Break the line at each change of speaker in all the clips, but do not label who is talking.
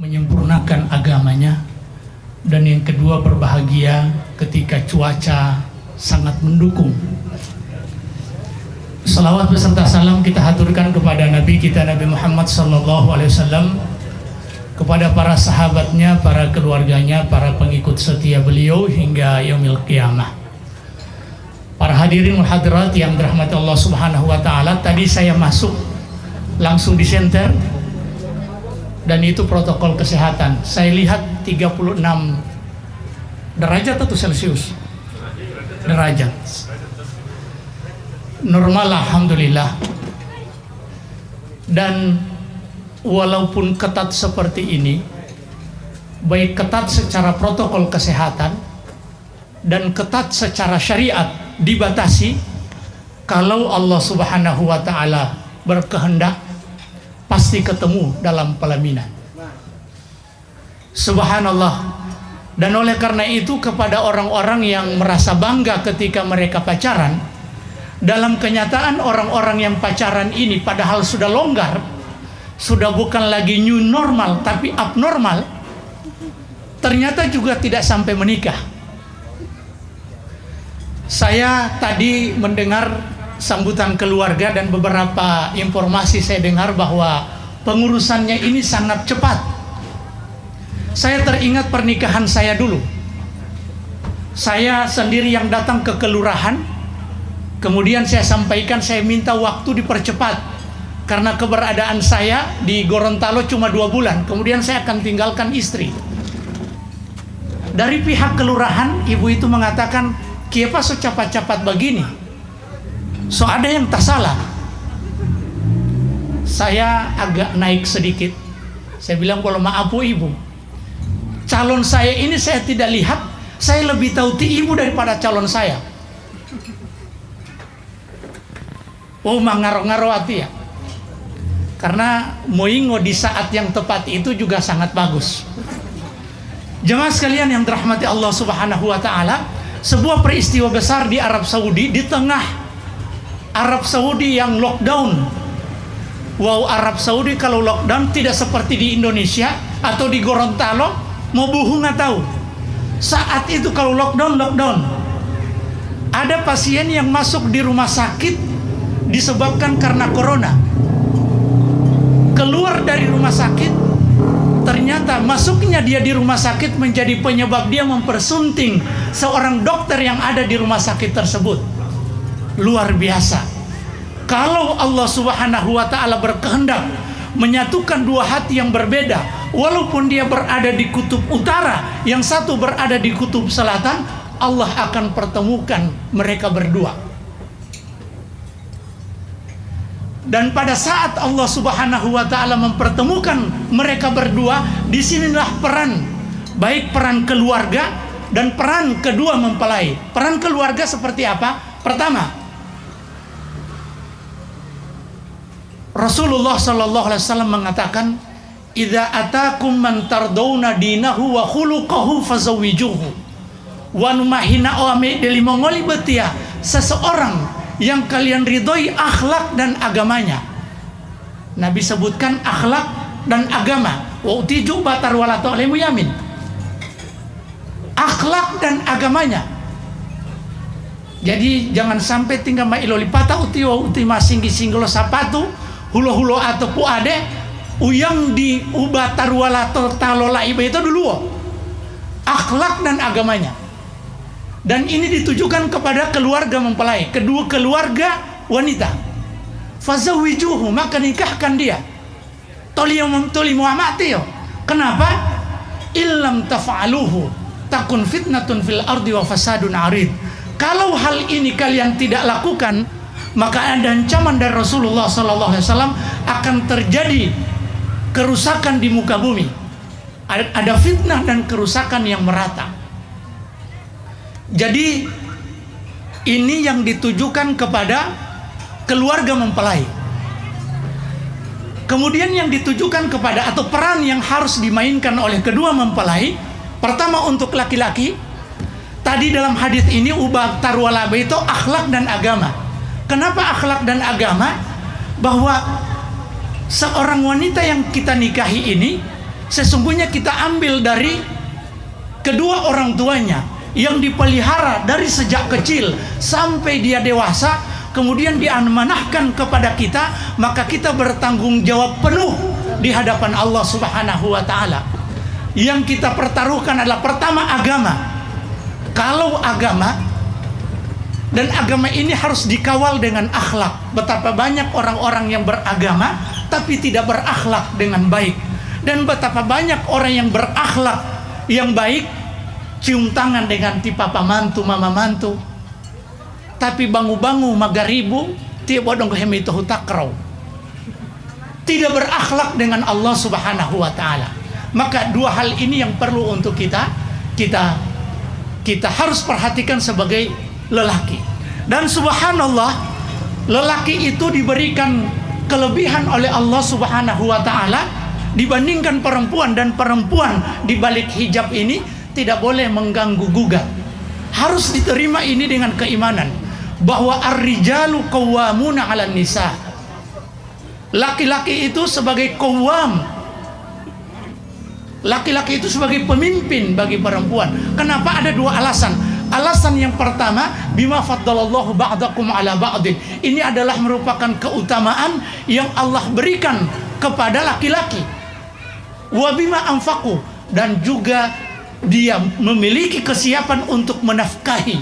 menyempurnakan agamanya, dan yang kedua berbahagia ketika cuaca sangat mendukung. Salawat beserta salam kita haturkan kepada Nabi kita Nabi Muhammad SAW, kepada para sahabatnya, para keluarganya, para pengikut setia beliau hingga yaumil qiyamah. Para hadirin hadirat yang dirahmati Allah Subhanahu wa taala, tadi saya masuk langsung di senter dan itu protokol kesehatan. Saya lihat 36 derajat atau Celcius? Derajat. Normal, alhamdulillah. Dan walaupun ketat seperti ini, baik ketat secara protokol kesehatan dan ketat secara syariat dibatasi, kalau Allah Subhanahu wa taala berkehendak pasti ketemu dalam pelaminan. Subhanallah. Dan oleh karena itu, kepada orang-orang yang merasa bangga ketika mereka pacaran, dalam kenyataan orang-orang yang pacaran ini padahal sudah longgar, sudah bukan lagi new normal tapi abnormal, ternyata juga tidak sampai menikah. Saya tadi mendengar sambutan keluarga dan beberapa informasi saya dengar bahwa pengurusannya ini sangat cepat. Saya teringat pernikahan saya dulu. Saya sendiri yang datang ke kelurahan, kemudian saya sampaikan saya minta waktu dipercepat karena keberadaan saya di Gorontalo cuma 2 bulan, kemudian saya akan tinggalkan istri. Dari pihak kelurahan, ibu itu mengatakan, "Kenapa so cepat-cepat begini? So ada yang tak salah?" Saya agak naik sedikit. Saya bilang, "Kalau maaf Bu Ibu, calon saya ini saya tidak lihat, saya lebih tahu ti ibu daripada calon saya." Oh, mengaro-ngaro hati ya. Karena moingo di saat yang tepat itu juga sangat bagus. Jemaah sekalian yang dirahmati Allah Subhanahu wa taala, sebuah peristiwa besar di Arab Saudi, di tengah Arab Saudi yang lockdown. Wow, Arab Saudi kalau lockdown tidak seperti di Indonesia atau di Gorontalo, mau buhu nggak tahu. Saat itu kalau lockdown, ada pasien yang masuk di rumah sakit disebabkan karena corona. Keluar dari rumah sakit, ternyata masuknya dia di rumah sakit menjadi penyebab dia mempersunting seorang dokter yang ada di rumah sakit tersebut. Luar biasa. Kalau Allah Subhanahu wa taala berkehendak menyatukan dua hati yang berbeda, walaupun dia berada di kutub utara, yang satu berada di kutub selatan, Allah akan pertemukan mereka berdua. Dan pada saat Allah Subhanahu wa taala mempertemukan mereka berdua, disinilah peran, baik peran keluarga dan peran kedua mempelai. Peran keluarga seperti apa? Pertama, Rasulullah sallallahu alaihi wasallam mengatakan, "Idza atakum man tardawna dinahu wa khuluquhu fazawwijuhu." Wa numahina awame delimongoli betia, seseorang yang kalian ridhoi akhlak dan agamanya. Nabi sebutkan akhlak dan agama. Wa utiju batar wala ta'limu yamin. Akhlak dan agamanya. Jadi jangan sampai tinggal mailoli pata uti wa uti masinggi singgolo sapatu hulo-hulo atau puade uyang di ubatar wala talola iba itu dulu. Akhlak dan agamanya. Dan ini ditujukan kepada keluarga mempelai, kedua keluarga wanita. Fazawijuhu, maka nikahkan dia. Toli muamati yo. Kenapa? Illam taf'aluhu takun fitnatun fil ardi wa fasadun arid. Kalau hal ini kalian tidak lakukan, maka ada ancaman dari Rasulullah sallallahu alaihi wasallam akan terjadi kerusakan di muka bumi. Ada fitnah dan kerusakan yang merata. Jadi ini yang ditujukan kepada keluarga mempelai. Kemudian yang ditujukan kepada atau peran yang harus dimainkan oleh kedua mempelai, pertama untuk laki-laki, tadi dalam hadis ini ubah tarwalabe itu akhlak dan agama. Kenapa akhlak dan agama? Bahwa seorang wanita yang kita nikahi ini sesungguhnya kita ambil dari kedua orang tuanya yang dipelihara dari sejak kecil sampai dia dewasa, kemudian diamanahkan kepada kita, maka kita bertanggung jawab penuh di hadapan Allah Subhanahu wa taala. Yang kita pertaruhkan adalah pertama agama. Kalau agama, dan agama ini harus dikawal dengan akhlak. Betapa banyak orang-orang yang beragama tapi tidak berakhlak dengan baik, dan betapa banyak orang yang berakhlak yang baik cium tangan dengan ti papa mantu mama mantu, tapi bangu-bangu magaribu ti bodong hemi itu takraw, tidak berakhlak dengan Allah Subhanahu wa taala. Maka dua hal ini yang perlu untuk kita harus perhatikan sebagai lelaki. Dan subhanallah, lelaki itu diberikan kelebihan oleh Allah Subhanahu wa taala dibandingkan perempuan, dan perempuan di balik hijab ini tidak boleh mengganggu gugat. Harus diterima ini dengan keimanan bahwa ar-rijalu qawwamuna 'alan nisa. Laki-laki itu sebagai qawwam. Laki-laki itu sebagai pemimpin bagi perempuan. Kenapa? Ada dua alasan. Alasan yang pertama, bima faddalallahu ba'dakum 'ala ba'din. Ini adalah merupakan keutamaan yang Allah berikan kepada laki-laki. Wa bima anfaqu, dan juga dia memiliki kesiapan untuk menafkahi.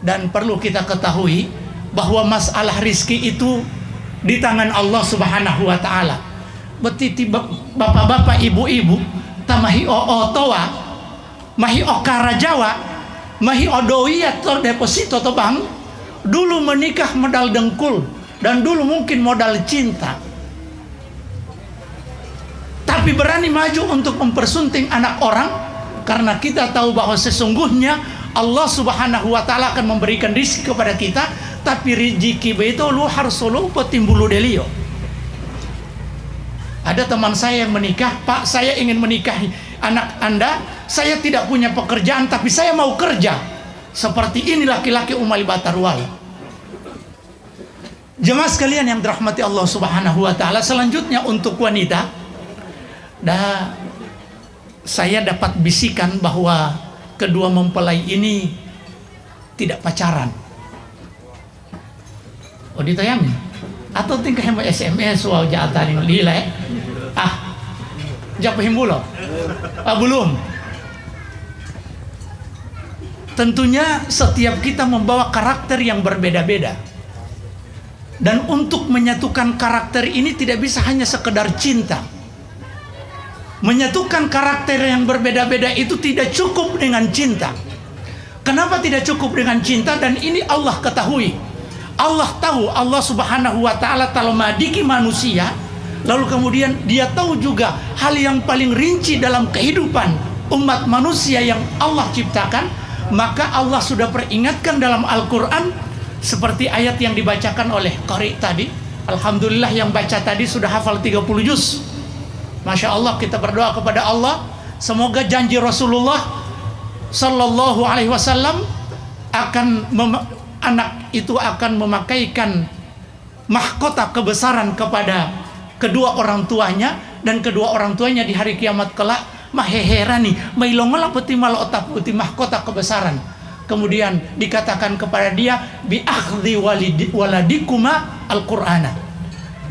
Dan perlu kita ketahui bahwa masalah rizki itu di tangan Allah Subhanahu wa taala. Betiti bapak-bapak, ibu-ibu, tamahi toa, mahi okara Jawa, mahi odoi atau deposito atau bank, dulu menikah modal dengkul, dan dulu mungkin modal cinta, tapi berani maju untuk mempersunting anak orang, karena kita tahu bahwa sesungguhnya Allah Subhanahu wa taala akan memberikan rezeki kepada kita, tapi rezeki itu lu harus solo petimbulu delio. Ada teman saya yang menikah, Pak, saya ingin menikahi anak Anda, saya tidak punya pekerjaan tapi saya mau kerja. Seperti ini laki-laki Umali Batarwal. Jemaah sekalian yang dirahmati Allah Subhanahu wa taala, selanjutnya untuk wanita, saya dapat bisikan bahwa kedua mempelai ini tidak pacaran. Oh, ditayangin atau tingkah hemat SMS wow jatan lilai japahim bulo belum. Tentunya setiap kita membawa karakter yang berbeda-beda, dan untuk menyatukan karakter ini tidak bisa hanya sekedar cinta. Menyatukan karakter yang berbeda-beda itu tidak cukup dengan cinta. Kenapa tidak cukup dengan cinta? Dan ini Allah ketahui. Allah tahu, Allah Subhanahu wa taala telah madiki manusia, lalu kemudian dia tahu juga hal yang paling rinci dalam kehidupan umat manusia yang Allah ciptakan. Maka Allah sudah peringatkan dalam Al-Quran, seperti ayat yang dibacakan oleh Qari tadi. Alhamdulillah yang baca tadi sudah hafal 30 juz. Masya Allah, kita berdoa kepada Allah, semoga janji Rasulullah Sallallahu Alaihi Wasallam anak itu akan memakaikan mahkota kebesaran kepada kedua orang tuanya, dan kedua orang tuanya di hari kiamat kelak maheherani mailongola peti malota peti mahkota kebesaran. Kemudian dikatakan kepada dia bi akhdhi waladikuma al-Qur'ana,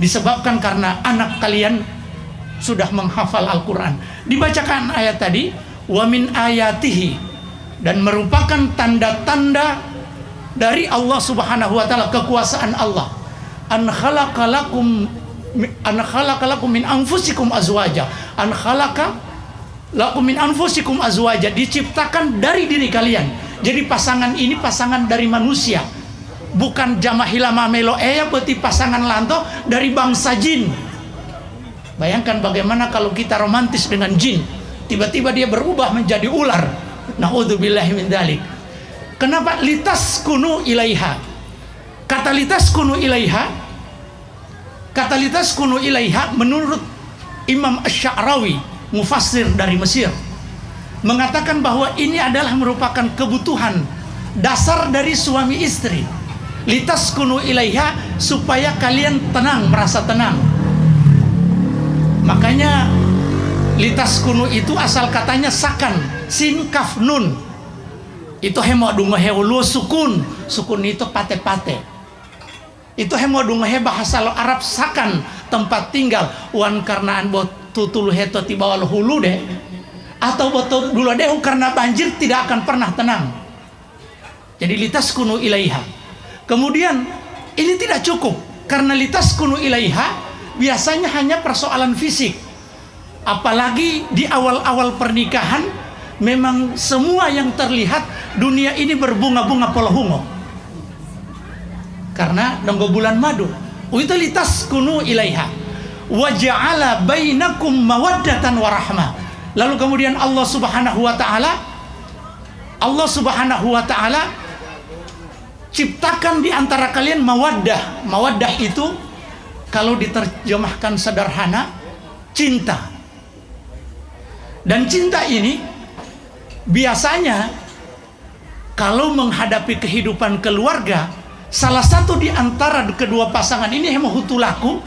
disebabkan karena anak kalian sudah menghafal Al-Quran. Dibacakan ayat tadi, wa min ayatihi, dan merupakan tanda-tanda dari Allah Subhanahu wa taala, kekuasaan Allah. An khalaqalakum min anfusikum azwaja. An khalaqalakum min anfusikum azwaja, diciptakan dari diri kalian. Jadi pasangan ini pasangan dari manusia, bukan jamahila mamelo berarti pasangan lanto dari bangsa jin. Bayangkan bagaimana kalau kita romantis dengan jin, tiba-tiba dia berubah menjadi ular. Na'udzubillahi min dzalik. Kenapa? Litaskunu ilaiha. Kata litaskunu ilaiha menurut Imam Asy-Sya'rawi, mufassir dari Mesir, mengatakan bahwa ini adalah merupakan kebutuhan dasar dari suami istri. Litaskunu ilaiha, supaya kalian tenang, merasa tenang. Makanya Litaskunu itu asal katanya sakan, sin kaf nun. Itu hemo dungohe ulu sukun. Sukun itu pate-pate. Itu hemo dungohe bahasa Arab sakan, tempat tinggal. Wan karnaan bot tutulu heto tibawal hulu deh. Atau bot dulu deh karena banjir tidak akan pernah tenang. Jadi litaskunu ilaiha. Kemudian ini tidak cukup. Karena litaskunu ilaiha biasanya hanya persoalan fisik. Apalagi di awal-awal pernikahan, memang semua yang terlihat dunia ini berbunga-bunga polohungo. Karena nunggu bulan madu. Itu litaskunu ilaiha. Wa ja'ala bainakum mawaddatan warahmah. Lalu kemudian Allah Subhanahu wa taala ciptakan di antara kalian mawaddah. Mawaddah itu kalau diterjemahkan sederhana, cinta. Dan cinta ini biasanya kalau menghadapi kehidupan keluarga, salah satu di antara kedua pasangan ini yang hutulaku,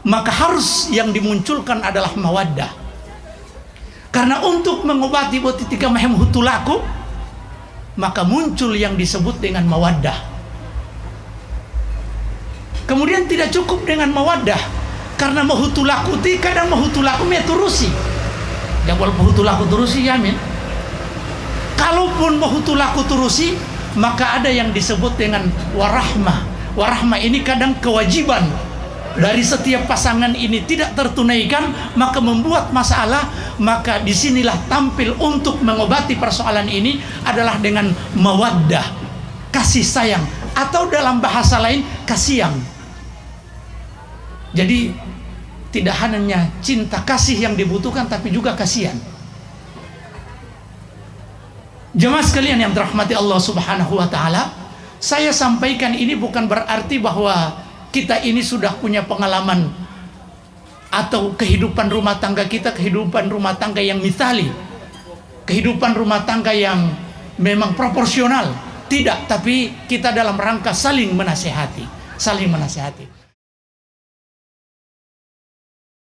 maka harus yang dimunculkan adalah mawaddah. Karena untuk mengobati botitika mahem hutulaku, maka muncul yang disebut dengan mawaddah. Kemudian tidak cukup dengan mawaddah, karena mahutulaku kadang mahutulaku meturusi. Ya walaupun hutulaku turusi yamin. Kalaupun mahutulaku turusi, maka ada yang disebut dengan warahmah. Warahmah ini kadang kewajiban dari setiap pasangan ini tidak tertunaikan, maka membuat masalah. Maka disinilah tampil untuk mengobati persoalan ini adalah dengan mawaddah, kasih sayang, atau dalam bahasa lain kasiyang. Jadi tidak hanya cinta kasih yang dibutuhkan, tapi juga kasihan. Jemaah sekalian yang dirahmati Allah Subhanahu wa taala, saya sampaikan ini bukan berarti bahwa kita ini sudah punya pengalaman atau kehidupan rumah tangga kita, kehidupan rumah tangga yang misali, kehidupan rumah tangga yang memang proporsional. Tidak, tapi kita dalam rangka saling menasihati.